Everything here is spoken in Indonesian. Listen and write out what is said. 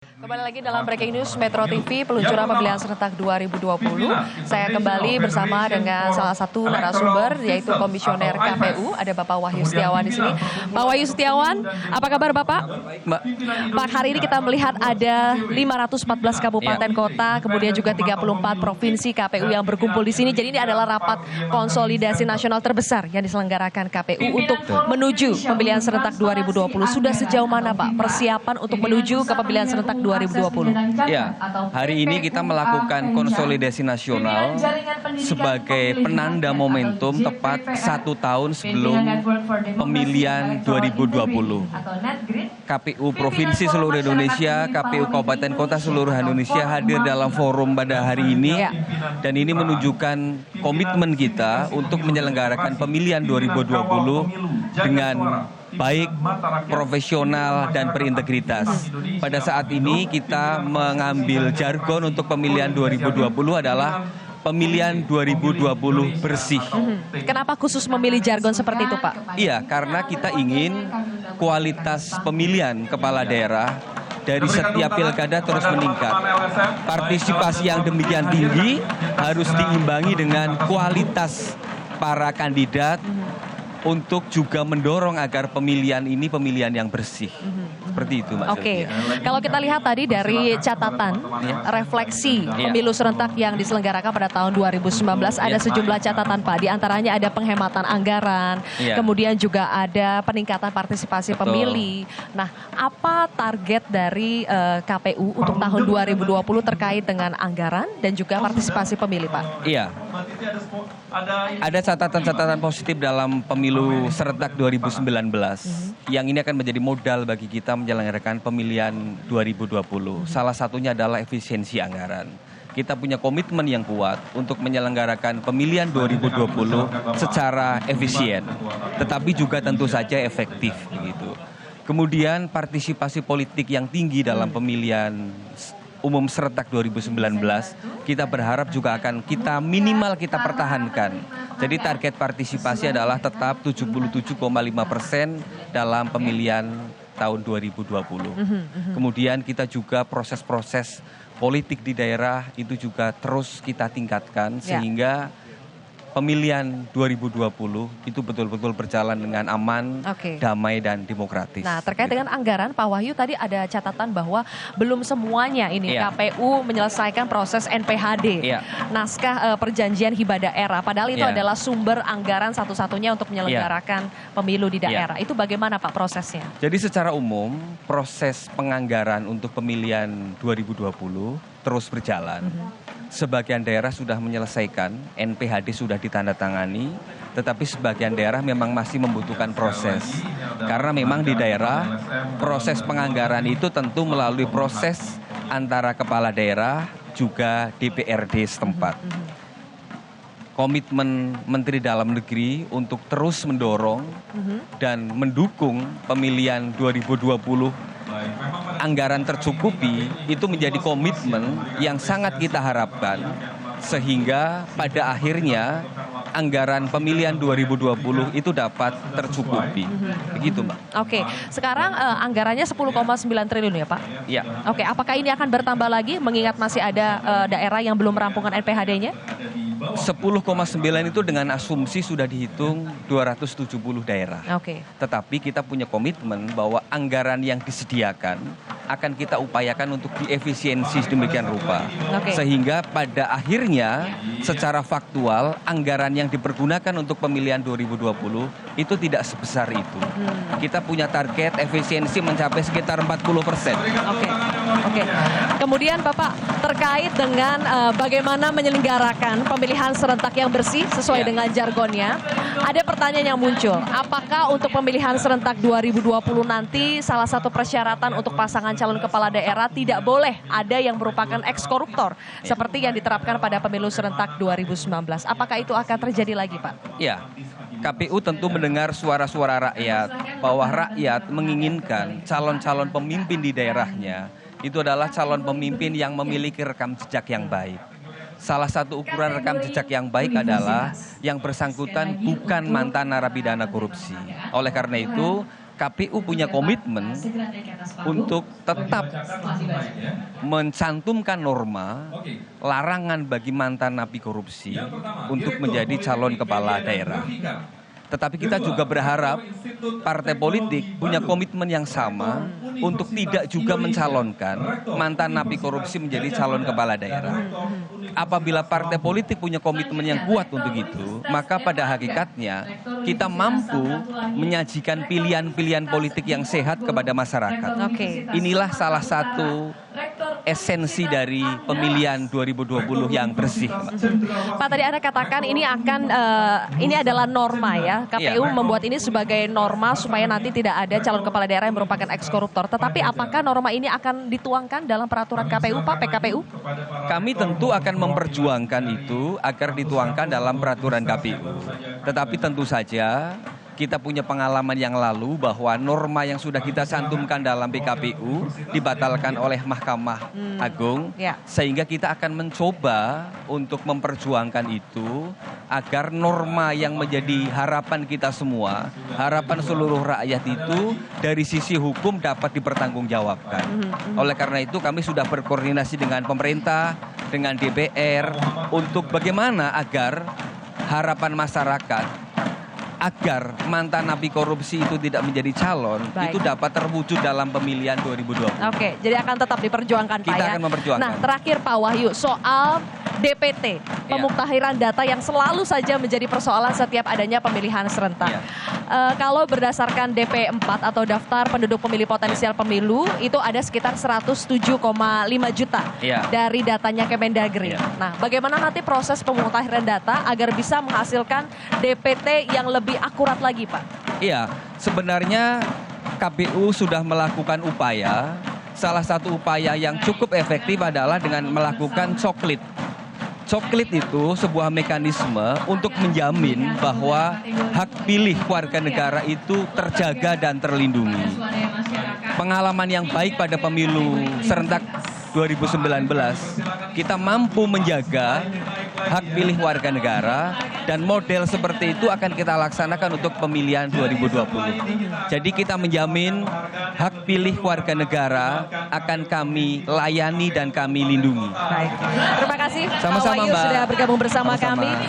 Kembali lagi dalam Breaking News Metro TV, peluncuran pemilihan serentak 2020. Saya kembali bersama dengan salah satu narasumber, yaitu Komisioner KPU. Ada Bapak Wahyu Setiawan di sini. Pak Wahyu Setiawan, apa kabar Bapak? Mbak. Pak, hari ini kita melihat ada 514 kabupaten kota, kemudian juga 34 provinsi KPU yang berkumpul di sini. Jadi ini adalah rapat konsolidasi nasional terbesar yang diselenggarakan KPU untuk menuju pemilihan serentak 2020. Sudah sejauh mana Pak persiapan untuk menuju ke pemilihan serentak 2020? Ya, hari ini kita melakukan konsolidasi nasional sebagai penanda momentum tepat 1 tahun sebelum pemilihan 2020. KPU Provinsi seluruh Indonesia, KPU Kabupaten Kota seluruh Indonesia hadir dalam forum pada hari ini. Dan ini menunjukkan komitmen kita untuk menyelenggarakan pemilihan 2020 dengan baik, profesional, dan berintegritas. Pada saat ini kita mengambil jargon untuk pemilihan 2020 adalah pemilihan 2020 bersih. Kenapa khusus memilih jargon seperti itu Pak? Iya, karena kita ingin kualitas pemilihan kepala daerah dari setiap pilkada terus meningkat. Partisipasi yang demikian tinggi harus diimbangi dengan kualitas para kandidat untuk juga mendorong agar pemilihan ini pemilihan yang bersih. Seperti itu, Mas. Oke, kalau kita lihat tadi dari catatan refleksi pemilu serentak yang diselenggarakan pada tahun 2019, ada sejumlah catatan Pak. Di antaranya ada penghematan anggaran, kemudian juga ada peningkatan partisipasi pemilih. Nah, apa target dari KPU untuk tahun 2020 terkait dengan anggaran dan juga partisipasi pemilih, Pak? Iya. Ada catatan-catatan positif dalam pemilu serentak 2019 yang ini akan menjadi modal bagi kita menyelenggarakan pemilihan 2020. Salah satunya adalah efisiensi anggaran. Kita punya komitmen yang kuat untuk menyelenggarakan pemilihan 2020 secara efisien, tetapi juga tentu saja efektif begitu. Kemudian partisipasi politik yang tinggi dalam pemilihan umum serentak 2019, kita berharap juga akan kita pertahankan. Jadi target partisipasi adalah tetap 77,5% dalam pemilihan tahun 2020. Kemudian kita juga proses-proses politik di daerah itu juga terus kita tingkatkan sehingga pemilihan 2020 itu betul-betul berjalan dengan aman, damai, dan demokratis. Nah, terkait dengan anggaran, Pak Wahyu tadi ada catatan bahwa belum semuanya ini KPU menyelesaikan proses NPHD, naskah perjanjian hibah daerah. Padahal itu adalah sumber anggaran satu-satunya untuk menyelenggarakan pemilu di daerah. Itu bagaimana Pak prosesnya? Jadi secara umum, proses penganggaran untuk pemilihan 2020 terus berjalan. Sebagian daerah sudah menyelesaikan, NPHD sudah ditandatangani, tetapi sebagian daerah memang masih membutuhkan proses. Karena memang di daerah, proses penganggaran itu tentu melalui proses antara kepala daerah juga DPRD setempat. Komitmen Menteri Dalam Negeri untuk terus mendorong dan mendukung pemilihan 2020 anggaran tercukupi itu menjadi komitmen yang sangat kita harapkan sehingga pada akhirnya anggaran pemilihan 2020 itu dapat tercukupi. Begitu, Mbak. Oke, sekarang anggarannya 10,9 triliun ya, Pak? Iya. Oke, apakah ini akan bertambah lagi mengingat masih ada daerah yang belum merampungkan NPHD-nya? 10,9 itu dengan asumsi sudah dihitung 270 daerah. Tetapi kita punya komitmen bahwa anggaran yang disediakan akan kita upayakan untuk diefisiensi sedemikian rupa. Sehingga pada akhirnya secara faktual anggaran yang dipergunakan untuk pemilihan 2020 itu tidak sebesar itu. Kita punya target efisiensi mencapai sekitar 40%. Oke. Kemudian Bapak terkait dengan bagaimana menyelenggarakan pemilihan serentak yang bersih sesuai dengan jargonnya, ada pertanyaan yang muncul. Apakah untuk pemilihan serentak 2020 nanti salah satu persyaratan untuk pasangan calon kepala daerah tidak boleh ada yang merupakan eks-koruptor seperti yang diterapkan pada pemilu serentak 2019? Apakah itu akan terjadi lagi, Pak? Ya. KPU tentu mendengar suara-suara rakyat bahwa rakyat menginginkan calon-calon pemimpin di daerahnya itu adalah calon pemimpin yang memiliki rekam jejak yang baik. Salah satu ukuran rekam jejak yang baik adalah yang bersangkutan bukan mantan narapidana korupsi. Oleh karena itu, KPU punya komitmen untuk tetap mencantumkan norma larangan bagi mantan napi korupsi untuk menjadi calon kepala daerah. Tetapi kita juga berharap partai politik punya komitmen yang sama untuk tidak juga mencalonkan mantan napi korupsi menjadi calon kepala daerah. Apabila partai politik punya komitmen yang kuat untuk itu, maka pada hakikatnya kita mampu menyajikan pilihan-pilihan politik yang sehat kepada masyarakat. Inilah salah satu esensi dari pemilihan 2020 yang bersih. Pak, tadi Anda katakan ini adalah norma ya. KPU membuat ini sebagai norma supaya nanti tidak ada calon kepala daerah yang merupakan eks-koruptor. Tetapi apakah norma ini akan dituangkan dalam peraturan KPU, Pak, PKPU? Kami tentu akan memperjuangkan itu agar dituangkan dalam peraturan KPU. Tetapi tentu saja kita punya pengalaman yang lalu bahwa norma yang sudah kita cantumkan dalam PKPU dibatalkan oleh Mahkamah Agung, sehingga kita akan mencoba untuk memperjuangkan itu agar norma yang menjadi harapan kita semua, harapan seluruh rakyat itu dari sisi hukum dapat dipertanggungjawabkan. Oleh karena itu kami sudah berkoordinasi dengan pemerintah, dengan DPR untuk bagaimana agar harapan masyarakat agar mantan napi korupsi itu tidak menjadi calon, itu dapat terwujud dalam pemilihan 2020. Oke, jadi akan tetap diperjuangkan, Pak, ya? Kita akan memperjuangkan. Nah, terakhir Pak Wahyu, soal DPT, pemuktahiran data yang selalu saja menjadi persoalan setiap adanya pemilihan serentak. Kalau berdasarkan DP4 atau daftar penduduk pemilih potensial pemilu, itu ada sekitar 107,5 juta dari datanya Kemendagri. Nah, bagaimana nanti proses pemuktahiran data agar bisa menghasilkan DPT yang lebih akurat lagi, Pak? Iya, sebenarnya KPU sudah melakukan upaya. Salah satu upaya yang cukup efektif adalah dengan melakukan coklit. Coklit itu sebuah mekanisme untuk menjamin bahwa hak pilih warga negara itu terjaga dan terlindungi. Pengalaman yang baik pada pemilu serentak 2019, kita mampu menjaga hak pilih warga negara dan model seperti itu akan kita laksanakan untuk pemilihan 2020. Jadi kita menjamin hak pilih warga negara akan kami layani dan kami lindungi. Baik. Terima kasih Sama-sama, Pak Wahyu Mbak. sudah bergabung bersama Sama-sama. kami.